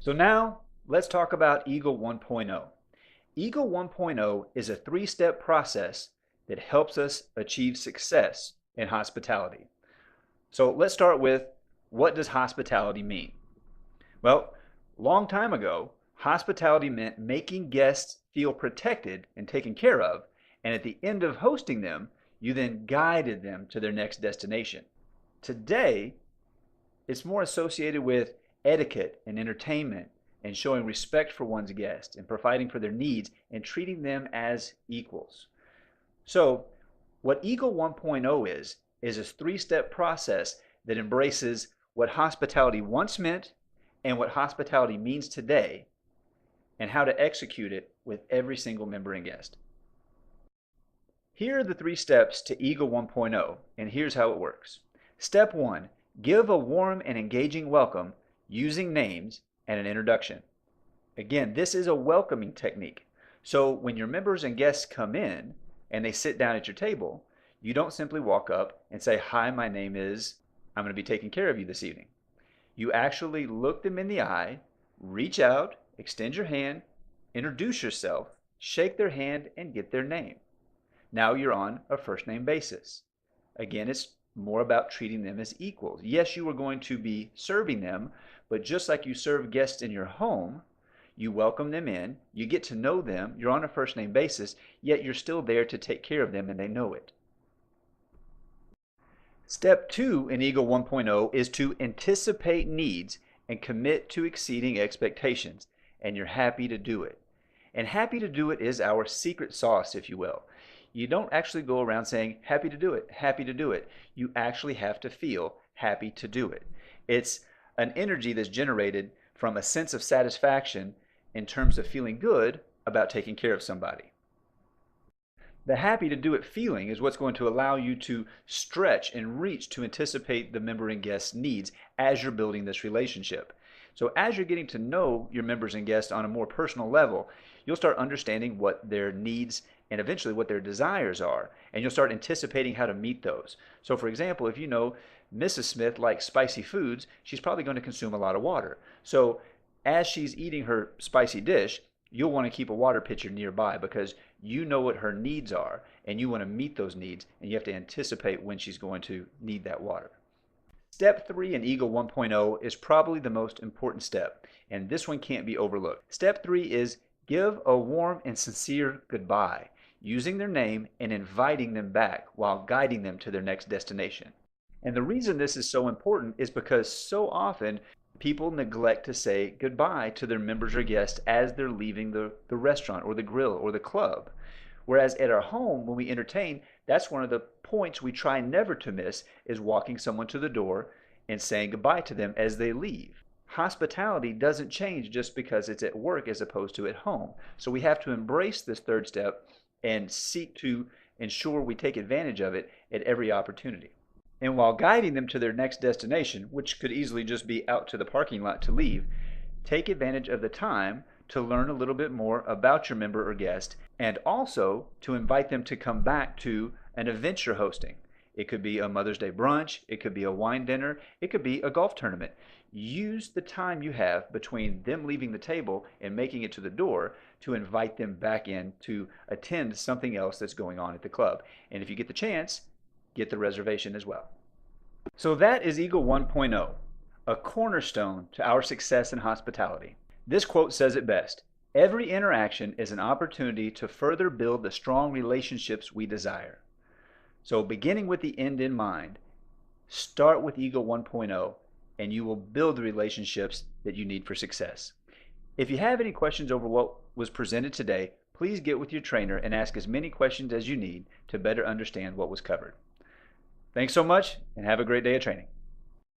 So now let's talk about Eagle 1.0. Eagle 1.0 is a three-step process that helps us achieve success in hospitality. So let's start with, what does hospitality mean? Well, long time ago, hospitality meant making guests feel protected and taken care of, and at the end of hosting them, you then guided them to their next destination. Today, it's more associated with etiquette and entertainment and showing respect for one's guests and providing for their needs and treating them as equals. So, what Eagle 1.0 is a three-step process that embraces what hospitality once meant and what hospitality means today and how to execute it with every single member and guest. Here are the three steps to Eagle 1.0, and here's how it works. Step 1, give a warm and engaging welcome using names and an introduction. Again, this is a welcoming technique. So when your members and guests come in and they sit down at your table, you don't simply walk up and say, "Hi, my name is, I'm going to be taking care of you this evening." You actually look them in the eye, reach out, extend your hand, introduce yourself, shake their hand, and get their name. Now you're on a first name basis. Again, it's more about treating them as equals. Yes, you are going to be serving them, but just like you serve guests in your home, you welcome them in, you get to know them, you're on a first name basis, yet you're still there to take care of them and they know it. Step 2 in Eagle 1.0 is to anticipate needs and commit to exceeding expectations, and you're happy to do it. And happy to do it is our secret sauce, if you will. You don't actually go around saying, "Happy to do it, happy to do it." You actually have to feel happy to do it. It's an energy that's generated from a sense of satisfaction in terms of feeling good about taking care of somebody. The happy to do it feeling is what's going to allow you to stretch and reach to anticipate the member and guest's needs as you're building this relationship. So as you're getting to know your members and guests on a more personal level, you'll start understanding what their needs and eventually what their desires are, and you'll start anticipating how to meet those. So for example, if you know Mrs. Smith likes spicy foods, she's probably going to consume a lot of water. So as she's eating her spicy dish, you'll want to keep a water pitcher nearby because you know what her needs are and you want to meet those needs, and you have to anticipate when she's going to need that water. Step 3 in Eagle 1.0 is probably the most important step, and this one can't be overlooked. Step 3 is give a warm and sincere goodbye, using their name and inviting them back while guiding them to their next destination. And the reason this is so important is because so often people neglect to say goodbye to their members or guests as they're leaving the restaurant or the grill or the club. Whereas at our home, when we entertain, that's one of the points we try never to miss, is walking someone to the door and saying goodbye to them as they leave. Hospitality doesn't change just because it's at work as opposed to at home. So we have to embrace this third step and seek to ensure we take advantage of it at every opportunity. And while guiding them to their next destination, which could easily just be out to the parking lot to leave, take advantage of the time to learn a little bit more about your member or guest, and also to invite them to come back to an event you're hosting. It could be a Mother's Day brunch, it could be a wine dinner, it could be a golf tournament. Use the time you have between them leaving the table and making it to the door to invite them back in to attend something else that's going on at the club. And if you get the chance, get the reservation as well. So that is Eagle 1.0, a cornerstone to our success in hospitality. This quote says it best: "Every interaction is an opportunity to further build the strong relationships we desire." So beginning with the end in mind, start with Eagle 1.0 and you will build the relationships that you need for success. If you have any questions over what was presented today, please get with your trainer and ask as many questions as you need to better understand what was covered. Thanks so much and have a great day of training.